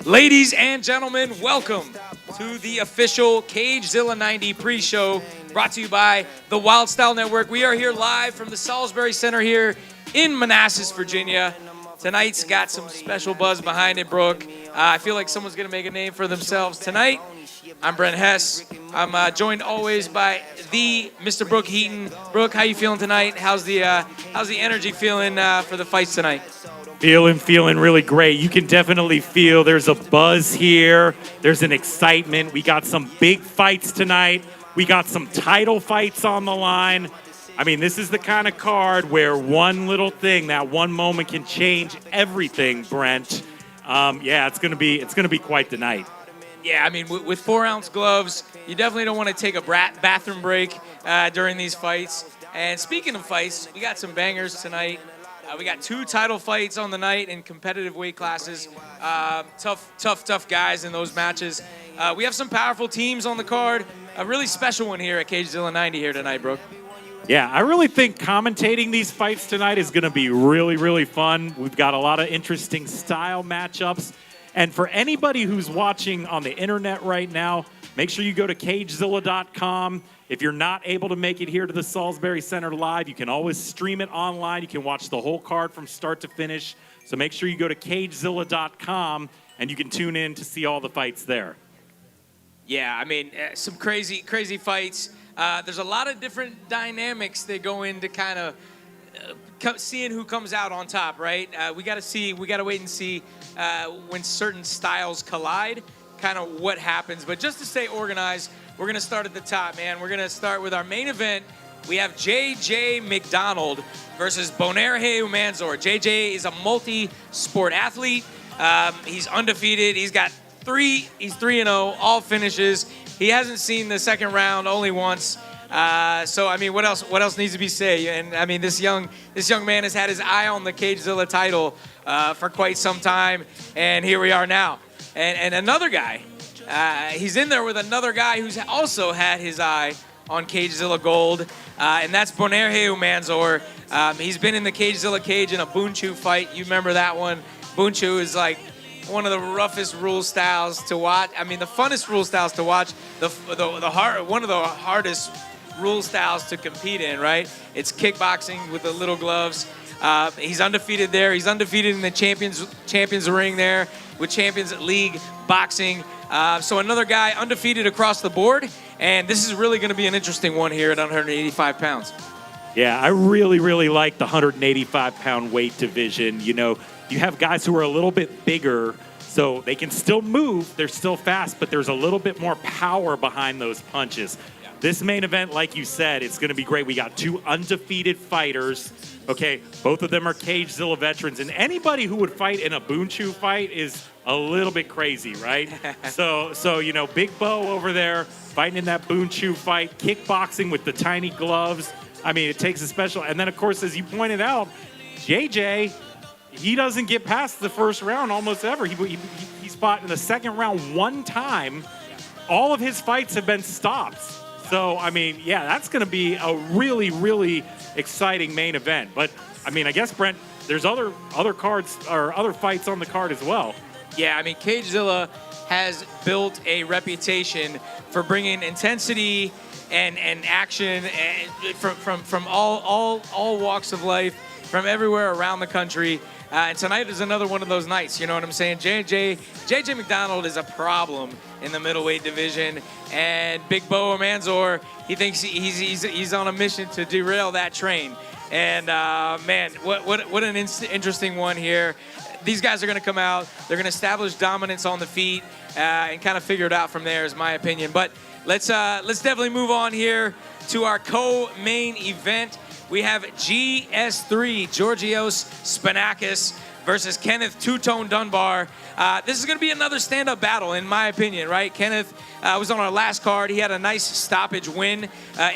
Ladies and gentlemen, welcome to the official Cagezilla 90 pre-show brought to you by the Wild Style Network. We are here live from the Salisbury Center here in Manassas, Virginia. Tonight's got some special buzz behind it, Brooke. I feel like someone's going to make a name for themselves tonight. I'm Brent Hess. I'm joined always by the Mr. Brooke Heaton. Brooke, how you feeling tonight? How's the energy feeling for the fights tonight? Feeling really great. You can definitely feel there's a buzz here. There's an excitement. We got some big fights tonight. We got some title fights on the line. I mean, this is the kind of card where one little thing, that one moment can change everything, Brent. Yeah, it's gonna be quite the night. Yeah, I mean, with 4-ounce gloves, you definitely don't want to take a bathroom break during these fights. And speaking of fights, we got some bangers tonight. We got 2 title fights on the night in competitive weight classes. Tough guys in those matches. We have some powerful teams on the card. A really special one here at Cagezilla 90 here tonight, Brooke. Yeah, I really think commentating these fights tonight is going to be really, really fun. We've got a lot of interesting style matchups. And for anybody who's watching on the internet right now, make sure you go to Cagezilla.com. If you're not able to make it here to the Salisbury Center live, you can always stream it online. You can watch the whole card from start to finish. So make sure you go to Cagezilla.com and you can tune in to see all the fights there. Yeah, I mean, some crazy fights. There's a lot of different dynamics that go into kind of seeing who comes out on top, right? We got to wait and see when certain styles collide, kind of what happens. But just to stay organized, we're going to start at the top, man. We're going to start with our main event. We have J.J. McDonald versus Bonaire Mansour. J.J. is a multi-sport athlete. He's undefeated. He's 3-0, all finishes. He hasn't seen the second round only once. So I mean, what else needs to be said? And I mean, this young man has had his eye on the Cagezilla title for quite some time, and here we are now. And another guy, he's in there with another guy who's also had his eye on Cagezilla Gold, and that's Bonaire Mansour. He's been in the Cagezilla cage in a Bunchu fight. You remember that one? Bunchu is like one of the roughest rule styles to watch. I mean, the funnest rule styles to watch. One of the hardest rule styles to compete in, right? It's kickboxing with the little gloves. He's undefeated there. He's undefeated in the Champions Ring there with Champions League boxing. So another guy undefeated across the board. And this is really going to be an interesting one here at 185 pounds. Yeah, I really, really like the 185-pound weight division. You know, you have guys who are a little bit bigger, so they can still move. They're still fast, but there's a little bit more power behind those punches. Yeah. This main event, like you said, it's going to be great. We got 2 undefeated fighters. Okay, both of them are Cagezilla veterans, and anybody who would fight in a Bunchu fight is a little bit crazy, right? so you know, Big Bo over there fighting in that Bunchu fight, kickboxing with the tiny gloves. I mean, it takes a special. And then, of course, as you pointed out, JJ, he doesn't get past the first round almost ever. He's fought in the second round one time. All of his fights have been stops. So, I mean, yeah, that's going to be a really, really exciting main event. But, I mean, I guess, Brent, there's other cards or other fights on the card as well. Yeah, I mean, Cagezilla has built a reputation for bringing intensity and action and from all walks of life, from everywhere around the country. And tonight is another one of those nights, you know what I'm saying? J.J. McDonald is a problem in the middleweight division, and Big Bo Mansour, he thinks he's on a mission to derail that train. And man, what an interesting one here. These guys are going to come out. They're going to establish dominance on the feet and kind of figure it out from there, is my opinion. But let's definitely move on here to our co-main event. We have GS3, Georgios Spanakis versus Kenneth Two-Tone Dunbar. This is going to be another stand-up battle, in my opinion, right? Kenneth was on our last card. He had a nice stoppage win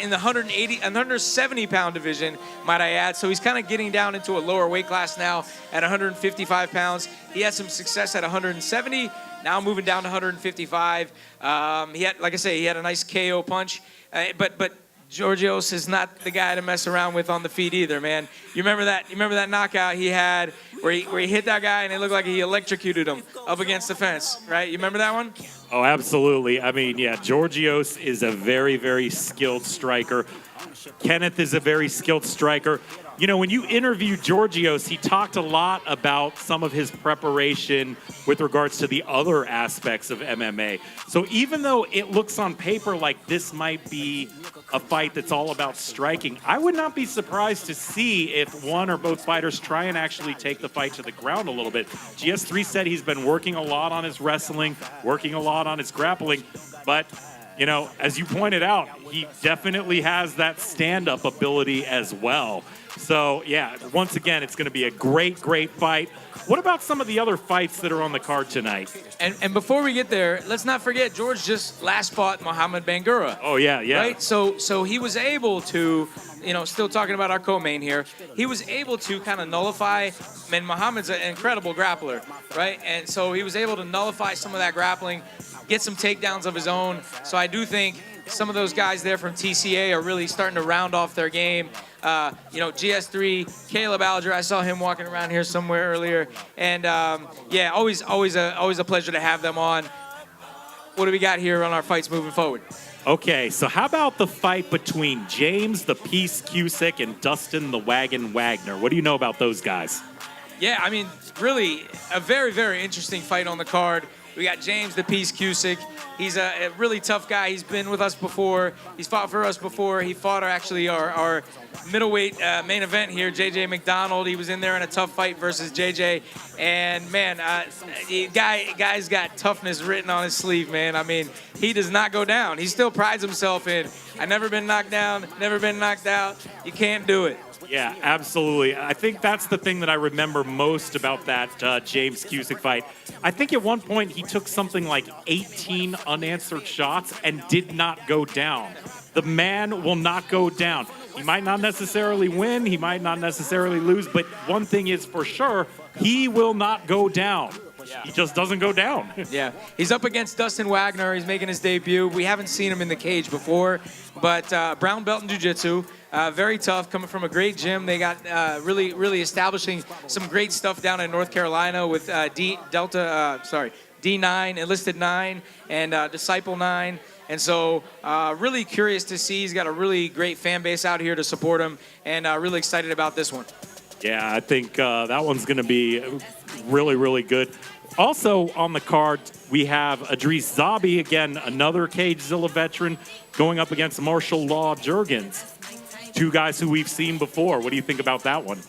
in the 170-pound division, might I add. So he's kind of getting down into a lower weight class now at 155 pounds. He had some success at 170, now moving down to 155. He had, like I say, he had a nice KO punch, but Georgios is not the guy to mess around with on the feet either, man. You remember that knockout he had where he hit that guy and it looked like he electrocuted him up against the fence, right? You remember that one? Oh, absolutely. I mean, yeah, Georgios is a very, very skilled striker. Kenneth is a very skilled striker. You know, when you interviewed Georgios, he talked a lot about some of his preparation with regards to the other aspects of MMA. So even though it looks on paper like this might be a fight that's all about striking, I would not be surprised to see if one or both fighters try and actually take the fight to the ground a little bit. GS3 said he's been working a lot on his wrestling, working a lot on his grappling, but you know, as you pointed out, he definitely has that stand-up ability as well. So, yeah, once again, it's going to be a great, great fight. What about some of the other fights that are on the card tonight? And before we get there, let's not forget, George just last fought Mohamed Bangura. Oh, yeah, yeah. Right? So he was able to, you know, still talking about our co-main here, he was able to kind of nullify, and Mohamed's an incredible grappler, right? And so he was able to nullify some of that grappling, get some takedowns of his own. So I do think some of those guys there from TCA are really starting to round off their game. You know, GS3, Caleb Alger, I saw him walking around here somewhere earlier. And yeah, always a pleasure to have them on. What do we got here on our fights moving forward? Okay, so how about the fight between James the Peace Cusick and Dustin the Wagon Wagner? What do you know about those guys? Yeah, I mean, really a very, very interesting fight on the card. We got James the Peace Cusick. He's a really tough guy. He's been with us before. He's fought for us before. He fought our middleweight main event here, JJ McDonald. He was in there in a tough fight versus JJ. And, man, guy's got toughness written on his sleeve, man. I mean, he does not go down. He still prides himself in, I've never been knocked down, never been knocked out. You can't do it. Yeah, absolutely. I think that's the thing that I remember most about that James Cusick fight. I think at one point he took something like 18 unanswered shots and did not go down. The man will not go down. He might not necessarily win, he might not necessarily lose, but one thing is for sure, he will not go down. Yeah. He just doesn't go down. Yeah, he's up against Dustin Wagner. He's making his debut. We haven't seen him in the cage before, but brown belt in jiu-jitsu. Very tough, coming from a great gym. They got really establishing some great stuff down in North Carolina with D9, Enlisted 9, and Disciple 9. And so really curious to see. He's got a really great fan base out here to support him, and really excited about this one. Yeah, I think that one's going to be really, really good. Also on the card, we have Idris Zabi, again, another Cagezilla veteran, going up against Martial Law Jurgens. Two guys who we've seen before. What do you think about that one?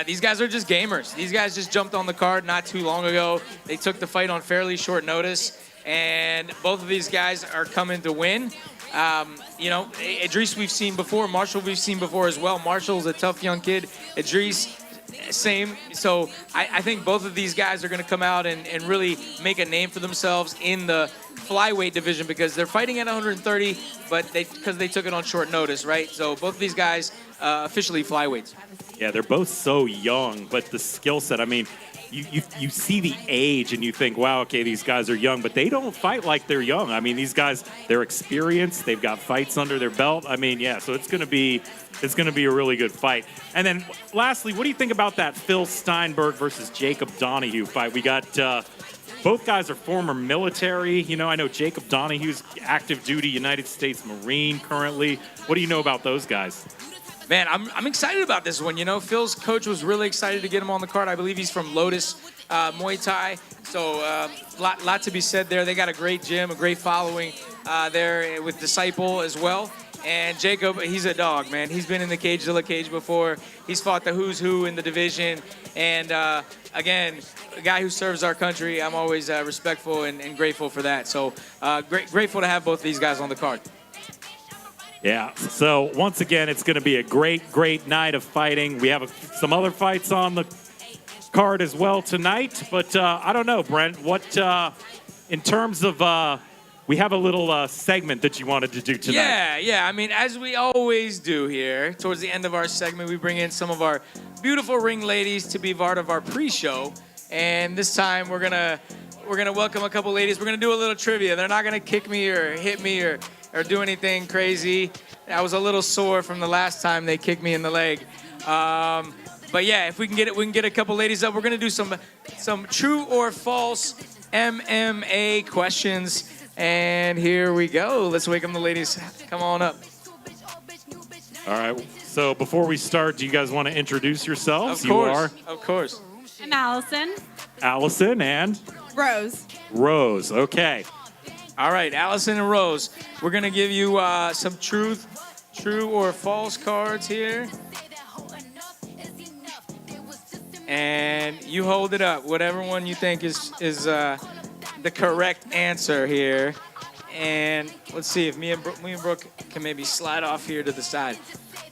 These guys are just gamers. These guys just jumped on the card not too long ago. They took the fight on fairly short notice, and both of these guys are coming to win. You know, Idris we've seen before. Marshall we've seen before as well. Marshall's a tough young kid. Idris, same. So I think both of these guys are going to come out and really make a name for themselves in the flyweight division because they're fighting at 130, but because they took it on short notice, right? So both of these guys officially flyweights. Yeah, they're both so young, but the skill set, I mean, you see the age and you think, wow, okay, these guys are young, but they don't fight like they're young. I mean, these guys, they're experienced. They've got fights under their belt. I mean, yeah, so it's going to be a really good fight. And then lastly, what do you think about that Phil Steinberg versus Jacob Donahue fight? We got both guys are former military. You know, I know Jacob Donahue's active duty United States Marine currently. What do you know about those guys? Man, I'm excited about this one. You know, Phil's coach was really excited to get him on the card. I believe he's from Lotus Muay Thai. So lot to be said there. They got a great gym, a great following there with Disciple as well. And Jacob, he's a dog, man. He's been in the Cagezilla cage before. He's fought the who's who in the division. And again, a guy who serves our country, I'm always respectful and grateful for that. So grateful to have both these guys on the card. Yeah, so once again, it's going to be a great, great night of fighting. We have some other fights on the card as well tonight, but I don't know, Brent, what, in terms of, we have a little segment that you wanted to do tonight. Yeah, I mean, as we always do here, towards the end of our segment, we bring in some of our beautiful ring ladies to be part of our pre-show, and this time we're gonna welcome a couple ladies. We're gonna do a little trivia. They're not gonna kick me or hit me or do anything crazy. I was a little sore from the last time they kicked me in the leg. But yeah, if we can get it, we can get a couple ladies up. We're gonna do some true or false MMA questions. And here we go. Let's welcome the ladies. Come on up. All right. So before we start, do you guys want to introduce yourselves? Of course. You are Of course. I'm Allison. Allison and Rose. Rose. Okay. All right, Allison and Rose. We're gonna give you some true or false cards here. And you hold it up, whatever one you think is the correct answer here. And let's see if me and Brooke can maybe slide off here to the side.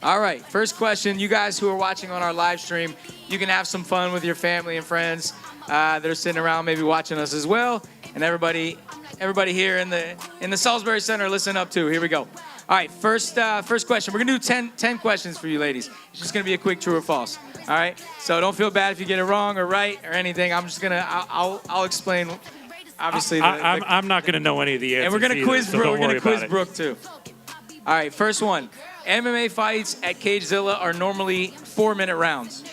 All right, first question. You guys who are watching on our live stream, you can have some fun with your family and friends that are sitting around maybe watching us as well. And everybody here in the Salisbury Center, listen up too. Here we go. All right, first question. We're gonna do 10 questions for you ladies. It's just gonna be a quick true or false. All right, so don't feel bad if you get it wrong or right or anything. I'll explain. Obviously, I'm not going to know any of the answers. And we're gonna quiz so Brooke. don't We're worry gonna quiz about it. Brooke too. All right, first one. MMA fights at Cagezilla are normally 4-minute rounds.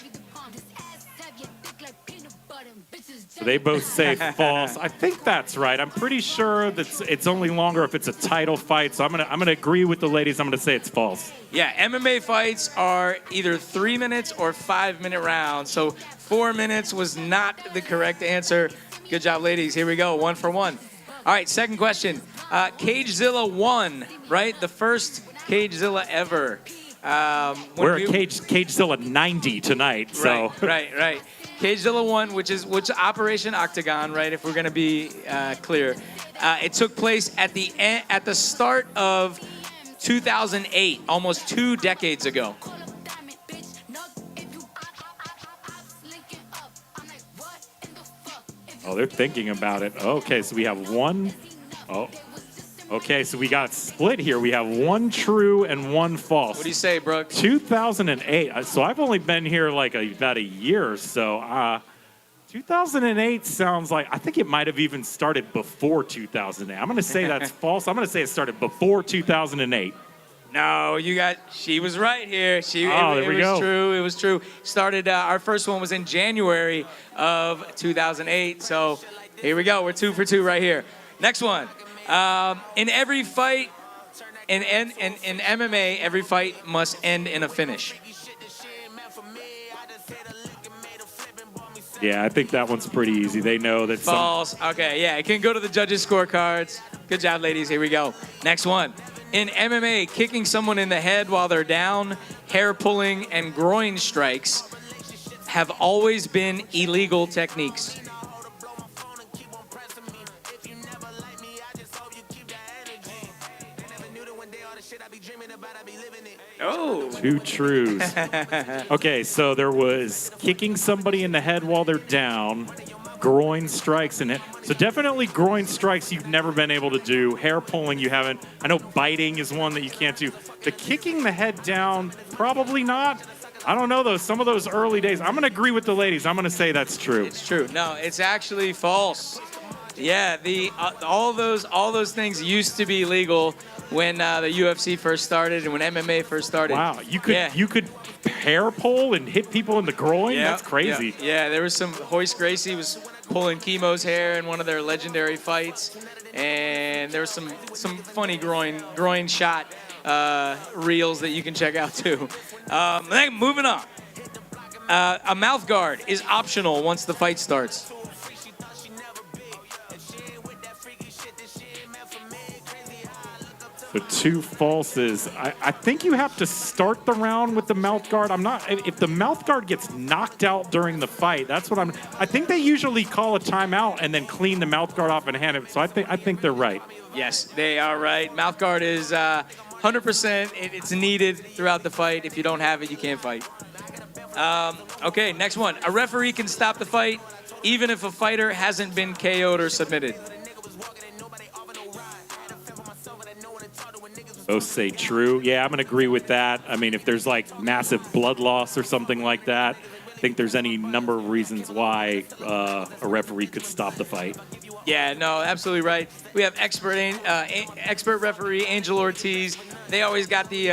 So they both say false. I think that's right. I'm pretty sure that it's only longer if it's a title fight. So I'm gonna agree with the ladies. I'm gonna say it's false. Yeah, MMA fights are either 3 minutes or 5-minute rounds. So 4 minutes was not the correct answer. Good job, ladies. Here we go, 1 for 1. All right, second question. Cagezilla 1, right? The first Cagezilla ever. We're at Cagezilla 90 tonight. So Right. Cagezilla 1, which Operation Octagon, right? If we're gonna be clear, it took place at the start of 2008, almost 2 decades ago. Oh, they're thinking about it. Okay, so we have one. Oh, okay, so we got split here. We have 1 true and 1 false. What do you say, Brooke? 2008. So I've only been here like about a year or so. 2008 sounds like, I think it might have even started before 2008. I'm going to say that's false. I'm going to say it started before 2008. No, she was right here. There we go. It was true. Started, our first one was in January of 2008. So here we go. We're 2 for 2 right here. Next one. In every fight, in MMA, every fight must end in a finish. Yeah, I think that one's pretty easy. They know that. False. Okay, yeah, it can go to the judges' scorecards. Good job, ladies. Here we go. Next one. In MMA, kicking someone in the head while they're down, hair pulling, and groin strikes have always been illegal techniques. Oh. 2 trues. Okay, so there was kicking somebody in the head while they're down, groin strikes in it. So definitely groin strikes you've never been able to do. Hair pulling you haven't. I know biting is one that you can't do. The kicking the head down, probably not. I don't know though. Some of those early days, I'm going to agree with the ladies. I'm going to say that's true. It's true. No, it's actually false. Yeah, all those things used to be legal when the UFC first started and when MMA first started. Wow, you could hair pull and hit people in the groin? Yeah, That's crazy. Yeah, there was some, Hoist Gracie was pulling Chemo's hair in one of their legendary fights, and there was some funny groin shot reels that you can check out too. Moving on. A mouth guard is optional once the fight starts. The 2 falses. I think you have to start the round with the mouth guard. If the mouth guard gets knocked out during the fight, that's what I think they usually call a timeout and then clean the mouth guard off and hand it. So I think they're right. Yes, they are right. Mouth guard is 100%. It's needed throughout the fight. If you don't have it, you can't fight. Okay, next one. A referee can stop the fight even if a fighter hasn't been KO'd or submitted. Both say true. Yeah, I'm going to agree with that. I mean, if there's like massive blood loss or something like that, I think there's any number of reasons why a referee could stop the fight. Yeah, no, absolutely right. We have expert referee Angel Ortiz. They always got the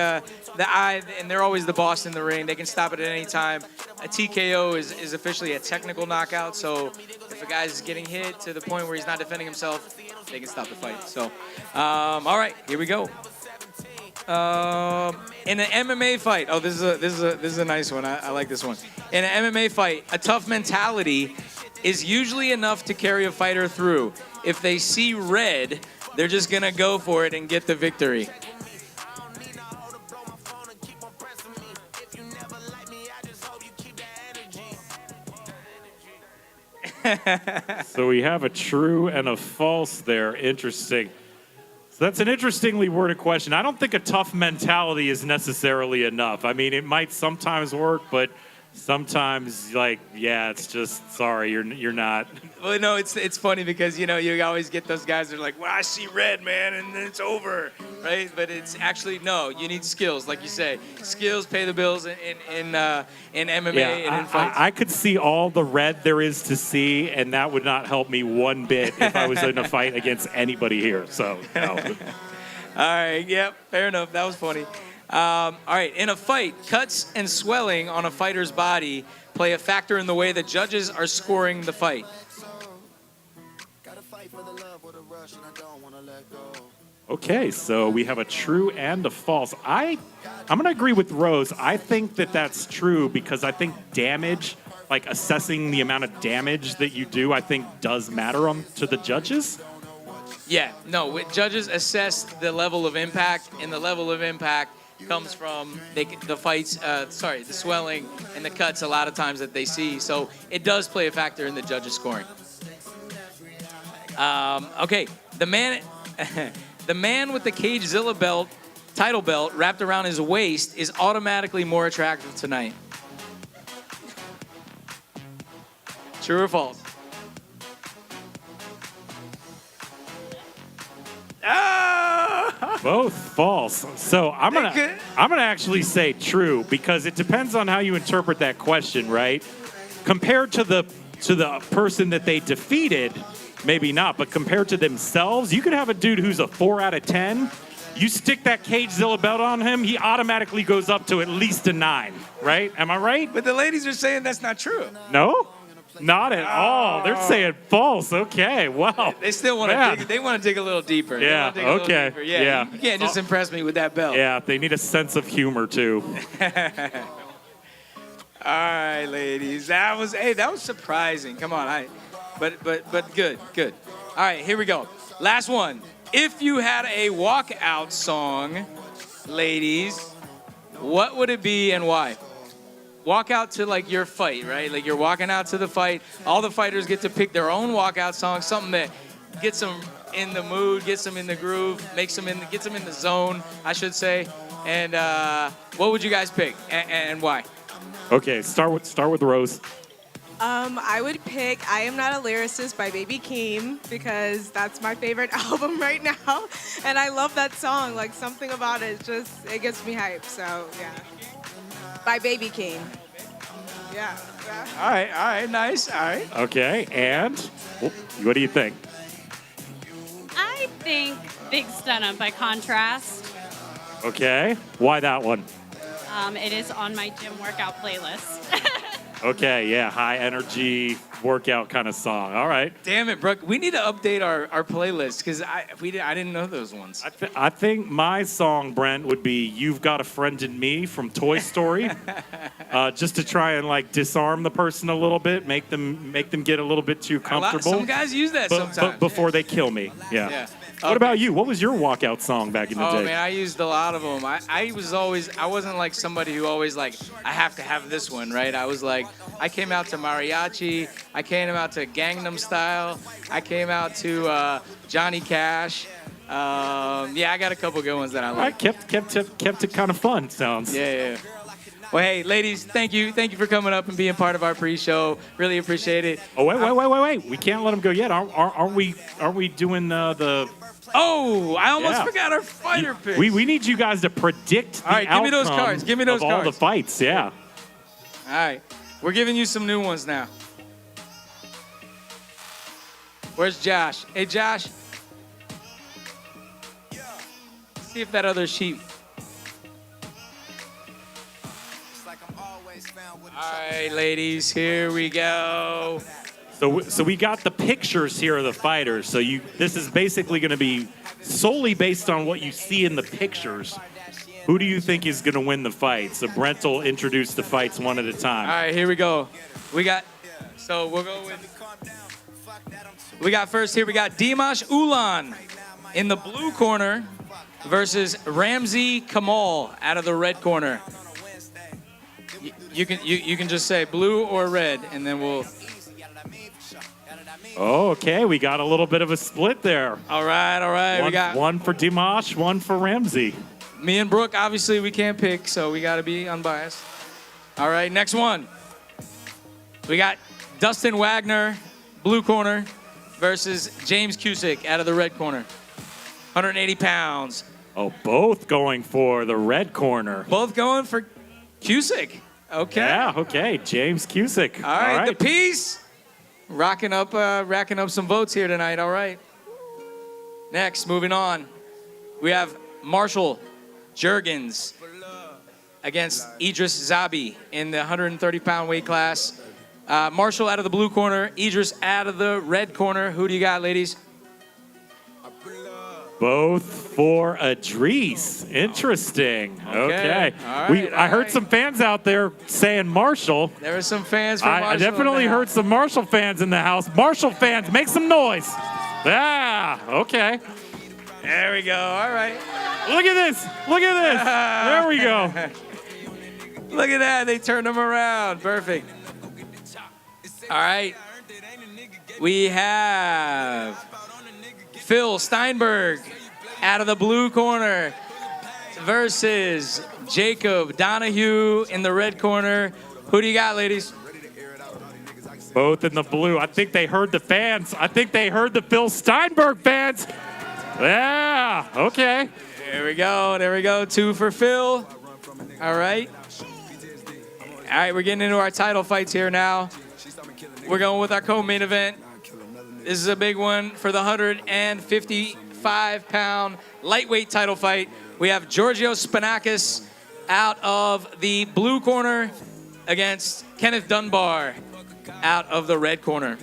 eye, and they're always the boss in the ring. They can stop it at any time. a TKO is officially a technical knockout. So if a guy's getting hit to the point where he's not defending himself, they can stop the fight. So, all right, here we go. In an MMA fight, oh, this is a nice one. I like this one. In an MMA fight, a tough mentality is usually enough to carry a fighter through. If they see red, they're just gonna go for it and get the victory. So we have a true and a false there. Interesting. So that's an interestingly worded question. I don't think a tough mentality is necessarily enough. I mean, it might sometimes work, but sometimes, like, yeah, it's just, sorry, you're not. Well, no, it's funny because, you know, you always get those guys that are like, well, I see red, man, and then it's over, right? But it's actually, no, you need skills, like you say. Skills pay the bills in MMA and in fights. I could see all the red there is to see, and that would not help me one bit if I was in a fight against anybody here, so, no. All right, yep, fair enough. That was funny. All right, in a fight, cuts and swelling on a fighter's body play a factor in the way the judges are scoring the fight. Okay, so we have a true and a false. I'm going to agree with Rose. I think that that's true because I think damage, like assessing the amount of damage that you do, I think does matter to the judges. Yeah, no, judges assess the level of impact, and the level of impact comes from the fights, the swelling and the cuts a lot of times that they see. So it does play a factor in the judges' scoring. Okay, the man with the Cagezilla title belt wrapped around his waist is automatically more attractive tonight. True or false? Both false. So I'm gonna actually say true because it depends on how you interpret that question, right? Compared to the person that they defeated, maybe not, but compared to themselves, you could have a dude who's a 4 out of 10. You stick that Cagezilla belt on him, he automatically goes up to at least a 9, right? Am I right? But the ladies are saying that's not true. No? Not at all. They're saying false. Okay, wow. They still want to dig. They want to dig a little deeper. Yeah, okay. Yeah. You can't just impress me with that belt. Yeah, they need a sense of humor, too. All right, ladies. That was surprising. Come on. But good. All right, here we go. Last one. If you had a walkout song, ladies, what would it be and why? Walk out to like your fight, right? Like you're walking out to the fight. All the fighters get to pick their own walkout song, something that gets them in the mood, gets them in the groove, gets them in the zone, I should say. And what would you guys pick and why? Okay, start with Rose. I would pick I Am Not a Lyricist by Baby Keem because that's my favorite album right now. And I love that song. Like something about it it gets me hyped. So yeah. By Baby Keem. Yeah. All right, nice. All right. Okay, and what do you think? I think Big Stunna by Contrast. Okay, why that one? It is on my gym workout playlist. Okay, yeah, high energy workout kind of song. All right. Damn it, Brooke. We need to update our playlist because I didn't know those ones. I think my song, Brent, would be "You've Got a Friend in Me" from Toy Story, just to try and like disarm the person a little bit, make them get a little bit too comfortable. Some guys use that sometimes. Before they kill me. Yeah. What Okay. about you? What was your walkout song back in the day? Oh man, I used a lot of them. I wasn't like somebody who always like I have to have this one, right? I was like I came out to mariachi, I came out to Gangnam Style, I came out to Johnny Cash. I got a couple good ones that I like. I kept it kind of fun. Sounds. Yeah. Well, hey, ladies, thank you for coming up and being part of our pre-show. Really appreciate it. Oh wait! We can't let them go yet. Aren't we doing the? Oh, I almost forgot our fighter picks. We need you guys to predict the All right, give me those outcome cards. Give me those of cards. all the fights. Yeah. All right, we're giving you some new ones now. Where's Josh? Hey, Josh. See if that other sheet. All right, ladies, here we go. So we got the pictures here of the fighters. So this is basically going to be solely based on what you see in the pictures. Who do you think is going to win the fight? So Brent will introduce the fights one at a time. All right, here we go. We'll go with. We got first here. We got Dimash Ulan in the blue corner versus Ramzi Kamal out of the red corner. You can just say blue or red, and then we'll. Oh, okay. We got a little bit of a split there. All right. We got one for Dimash, one for Ramzi. Me and Brooke, obviously, we can't pick, so we got to be unbiased. All right, next one. We got Dustin Wagner, blue corner, versus James Cusick out of the red corner. 180 pounds. Oh, both going for the red corner. Both going for Cusick. Okay. Yeah, okay. James Cusick. All right, the piece. Racking up some votes here tonight. All right. Next, moving on. We have Marshall Juergens against Idris Zabi in the 130-pound weight class. Marshall out of the blue corner, Idris out of the red corner. Who do you got, ladies? Both for Idris. Interesting. Okay. All right, I heard some fans out there saying Marshall. There were some fans from Marshall. I definitely heard some Marshall fans in the house. Marshall fans, make some noise. Yeah, okay. There we go. All right. Look at this. Look at this. There we go. Look at that. They turned them around. Perfect. All right. We have Phil Steinberg out of the blue corner versus Jacob Donahue in the red corner. Who do you got, ladies? Both in the blue. I think they heard the fans. I think they heard the Phil Steinberg fans. Yeah, okay. There we go. 2 for Phil. All right. All right, we're getting into our title fights here now. We're going with our co-main event. This is a big one for the 155-pound lightweight title fight. We have Giorgio Spinakis out of the blue corner against Kenneth Dunbar out of the red corner.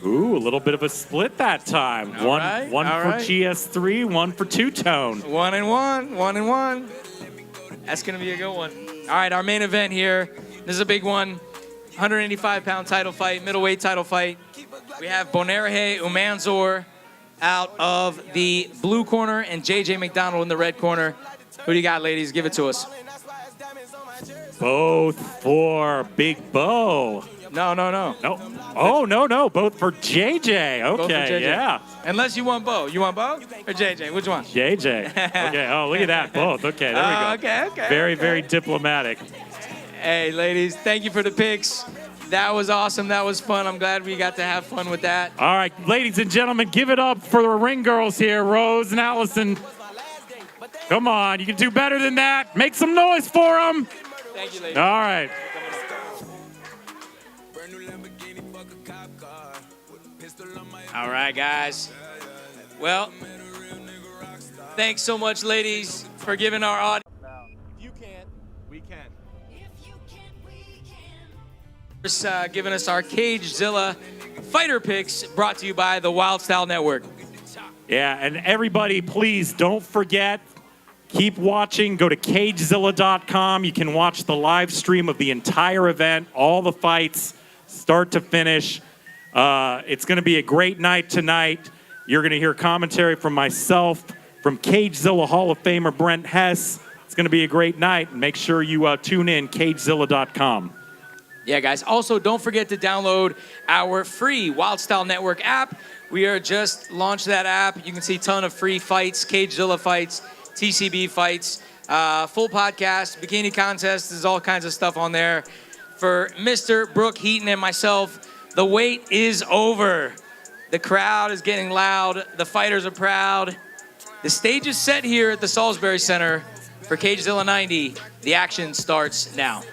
Ooh, a little bit of a split that time. One for GS3, one for two-tone. 1 and 1, 1 and 1. That's going to be a good one. All right, our main event here. This is a big one. 185-pound title fight, middleweight title fight. We have Bonerahe Umanzor out of the blue corner and JJ McDonald in the red corner. Who do you got, ladies? Give it to us. Both for Big Bo. No. No. Oh, no. Both for JJ. Okay, Both for JJ. Yeah. Unless you want Bo. You want Bo or JJ? Which one? JJ. Okay. Oh, look at that. Both. Okay, there we go. Okay. Very diplomatic. Hey, ladies, thank you for the picks. That was awesome. That was fun. I'm glad we got to have fun with that. All right, ladies and gentlemen, give it up for the ring girls here, Rose and Allison. Come on, you can do better than that. Make some noise for them. Thank you, ladies. All right. All right, guys. Well, thanks so much, ladies, for giving our audience. You can't, we can. Giving us our Cagezilla fighter picks brought to you by the Wild Style Network. Yeah, and everybody, please don't forget, keep watching. Go to Cagezilla.com. You can watch the live stream of the entire event, all the fights, start to finish. It's going to be a great night tonight. You're going to hear commentary from myself, from Cagezilla Hall of Famer Brent Hess. It's going to be a great night. Make sure you tune in, Cagezilla.com. Yeah, guys. Also, don't forget to download our free Wild Style Network app. We are just launched that app. You can see a ton of free fights, Cagezilla fights, TCB fights, full podcast, bikini contests. There's all kinds of stuff on there. For Mr. Brooke Heaton and myself, the wait is over. The crowd is getting loud. The fighters are proud. The stage is set here at the Salisbury Center for Cagezilla 90. The action starts now.